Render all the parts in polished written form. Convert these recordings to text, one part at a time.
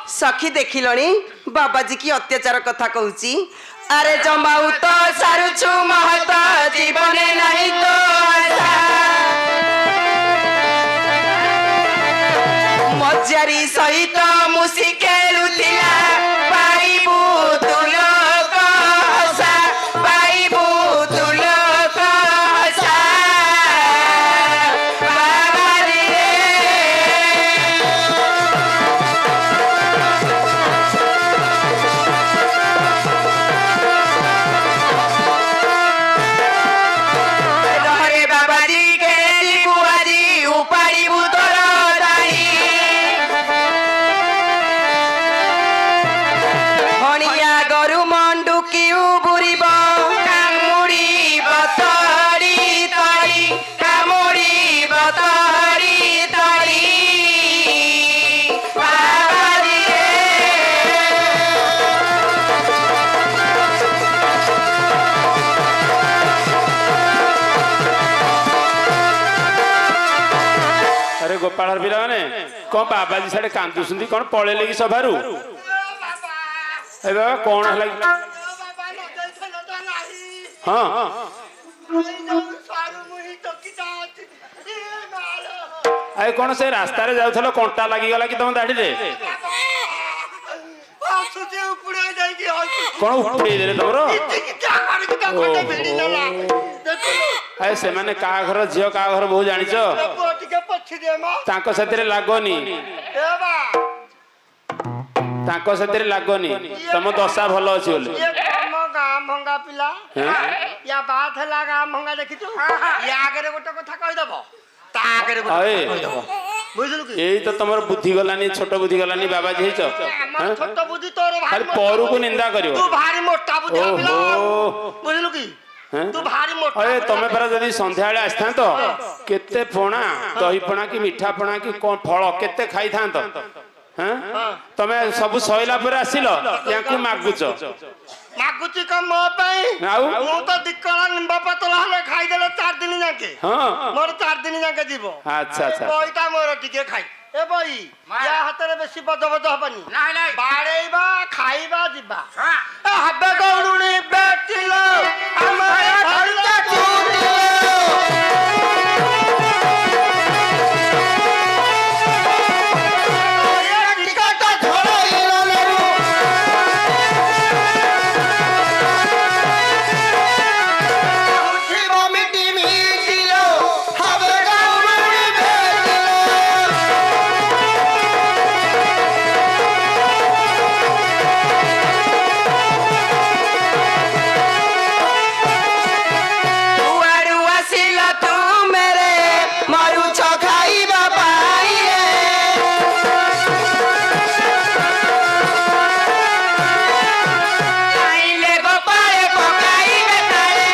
सखी देखिलणी बाबाजी की अत्याचार कथा कहूची अरे जमाऊ तो सारुछु महत जीवने नहीं तो आशा मजारी सहित मुसी खेलुथिला पाइबु तुलोक हसा पाइबु तुलोक हसा बाबारी रे बाबाजी के बुआजी उपाड़ीबु तोर दाई हणिया गरु मंडुकी बुरीब कामुड़ी बतरी तरी कामुड़ी बतरी तरी बाबाजी अरे गोपाल पिला माने कौन बाबाजी साडे कांदुसंदी कौन पळेले कि सभारू ए बाबा कौन हला हां आए कौन से रास्ता रे जाउथलो कंटा लागी गला कि तुम दाढ़ी रे कौन उपड़ी दे रे तमरो आए से माने का घर झियो का घर बहु जानिचो तांको सतरे लागोनी तांको सतरे लागोनी तम दशा भलो अछि बोले गाँ भंगा पिला या बात है गाँ भंगा देखी तू या आगे गोटे कथा कहि दबो ता आगे गोटे कहि दबो बुझलु की एई तो तमर बुद्धि गलानी छोट बुद्धि गलानी बाबाजी हेच हमर छोट बुद्धि तोर भारी खाली परू को निंदा करियो तू भारी मोटा बुद्धि पिला बुझलु की तू भारी मोटा अरे तमे पर जदी संध्या बेले आस्थां तो केते पोणा दही पोणा की मीठा पोणा की कोन फळ केते खाई थां तो हैं तमे सब सइला पर आसिलो याकू मागुच मागुची का मो पई आउ मु तो दिक्कला निंबा पतला हले खाई देले 4 दिन जाके हां मोर 4 दिन जाके जीवो अच्छा अच्छा बईटा मोर टिके खाई ए बई या हातरे बेसी बज बज हबनी নাই নাই बाड़ेबा खाइबा जिबा ए हबे गौडुनी बेटिलो हमर घरटा चूटिलो ये टिकटा छोड़इलो लेबू उठिबो मिटी मिटिलो हबे गौडुनी बेटिलो दुआरू आसिल तू मेरे मरु छ खाइबा पाई आइले गोपाळे पकाइबे ताळे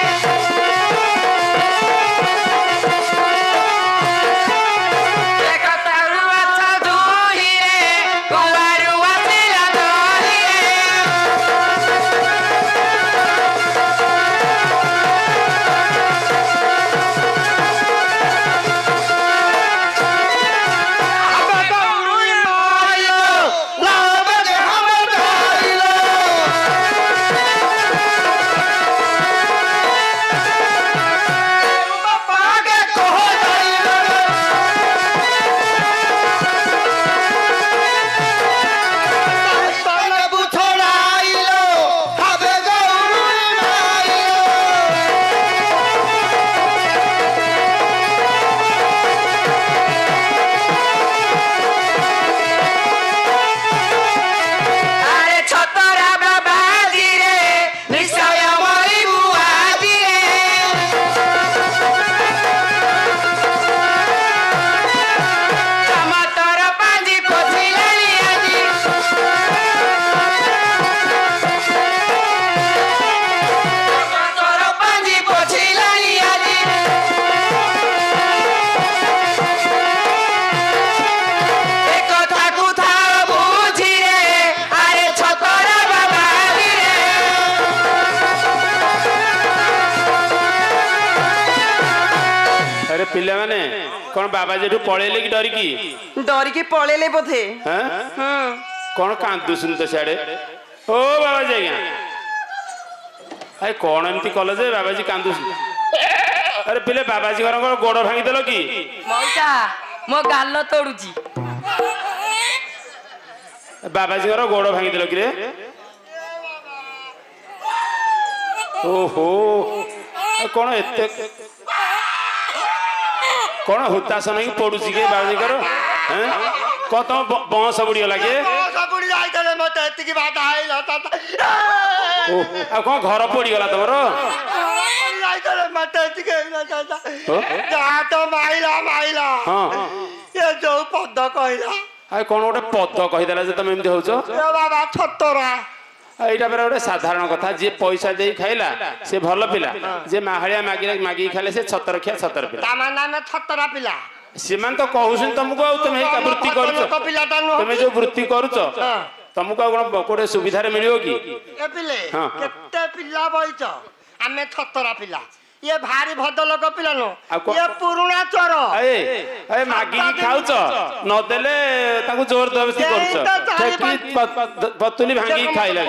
एक तारू अच्छा दुही रे दुआरू आसिल दोही हबे गौडुनी मायो लाबे दे हमर धाइलो बाबा के कहो जाइलो तने बुछड़ाइलो हबे गौडुनी मायो আরে ছতরা বাবাজি রে নিশ্চয় মরিবু আজি রে টমাটর পাঁজি পছিলানি আজি টমাটর পাঁজি পছিলানি আজি এ কথা কুথা বুঝি রে আরে ছতরা বাবাজি রে अरे पिला माने कौन बाबाजी ठू पळेले कि डरी की डरिकी पळेले बोधे हैं कौन कांदुसन तो सियाड़े ओ बाबाजी आज्ञा अरे कौन एमती कल जे बाबाजी कांदुसन अरे पिले बाबाजी घर गोड़ भांगी देल कि मौसा मो गाल तोड़ुची बाबाजी घर गोड़ भांगी देल कि रे ओहो कौन एते कौन हुतासन ही पड़ुची के बाबाजी घर हैं कौन तुम बंस बुड़ी लगे बुड़ी जाइले मते एतिकी बात आइल आ कौन घर पड़ी गला तुमरो जाइले मते एतिकी जा तो माइला माइला हां ये जो पद कहला आ कौन गोटे पद कहि देला जे तुम एमती होचो ए बाबा छतरा এইটা বেড়ে গোটে সাধারণ কথা যে পয়সা দিয়ে খাইলা সে ভালো পিলা যে মাহাড়িয়া মাগি খাইলে সে ছতরখিয়া ছতর পিলা তামান নামে ছতরা পিলা ସେମାନେ ତ କହୁଛନ୍ତି ତମକୁ ଆଉ ତମେ ଏଇ ବୃତ୍ତି କରୁଛ ପିଲାଟା ନୁହଁ ତମେ ଯୋଉ ବୃତ୍ତି କରୁଛ ତମକୁ ଆଉ କଣ କୋଉଟେ ସୁବିଧାରେ ମିଳିବ କି ଏ ପିଲେ ହଁ। କେତେ ପିଲା ବଇଛ ଆମେ ଛତରା ପିଲା ये भारी भद्रलोक पिला नो ଆଉ ये पुरुଣା चोर ଏ ମାଗିକି ଖାଉଛ ନଦେଲେ ତାଙ୍କୁ ଜୋର ଦବସ୍ତି କରୁଛ ଠେକି ପତୁଲି ଭାଙ୍ଗିକି ଖାଇଲା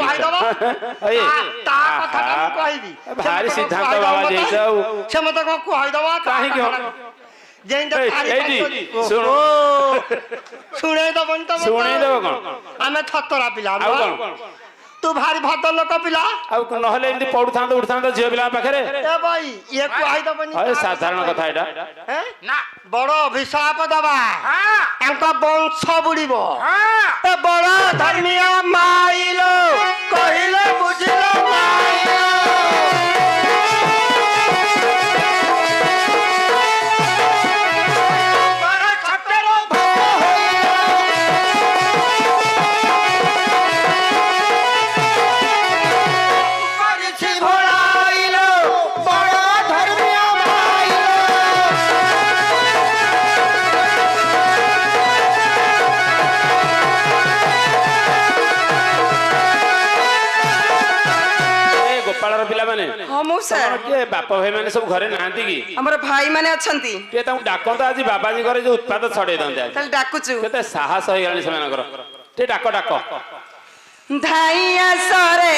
ତା କଥା ମୁଁ କହିବି ଭାରି ସିଦ୍ଧାନ୍ତ ବାବା ଦେଇଛ ଆଉ ସେ ମତେ କଣ କହିଦବା କାହିଁକି ଏଇଠି ଶୁଣ ଶୁଣେଇ ଦବନି ତ ଶୁଣେଇ ଦେବ କଣ ଆମେ ଛତରା ପିଲା ଆଉ କଣ तू भारी भद्रलोक पिला ଆଉ ନହେଲେ ଏମିତି ପଡୁଥାନ୍ତ ଉଠୁଥାନ୍ତ ଝିଅ ପିଲାଙ୍କ ପାଖରେ ए भाई ये कहि दबनी ଏ ସାଧାରଣ କଥା ଏଇଟା ना बड़ अभिशाप दबा अंक वंश बुड़ीबो ए बड़ धर्मिया माइलो कहिले बुझिलो माइलो ଗୋପାଳର ପିଲାମାନେ ହଁ ମଉସା କିଏ ବାପ ଭାଇ ମାନେ ସବୁ ଘରେ ନାହାନ୍ତି କି ଆମର ଭାଇ ମାନେ ଅଛନ୍ତି ଟିକେ ତାଙ୍କୁ ଡାକନ୍ତ ଆଜି ବାବାଜୀ ଘରେ ଯୋଉ ଉତ୍ପାଦ ଛଡେଇ ଦନ୍ତେ ଆଜି ତାହେଲେ ଡାକୁଛୁ କେତେ ସାହସ ହେଇଗଲାଣି ସେମାନଙ୍କର ଟିକେ ଡାକ ଡାକ ଧାଇ ଆସରେ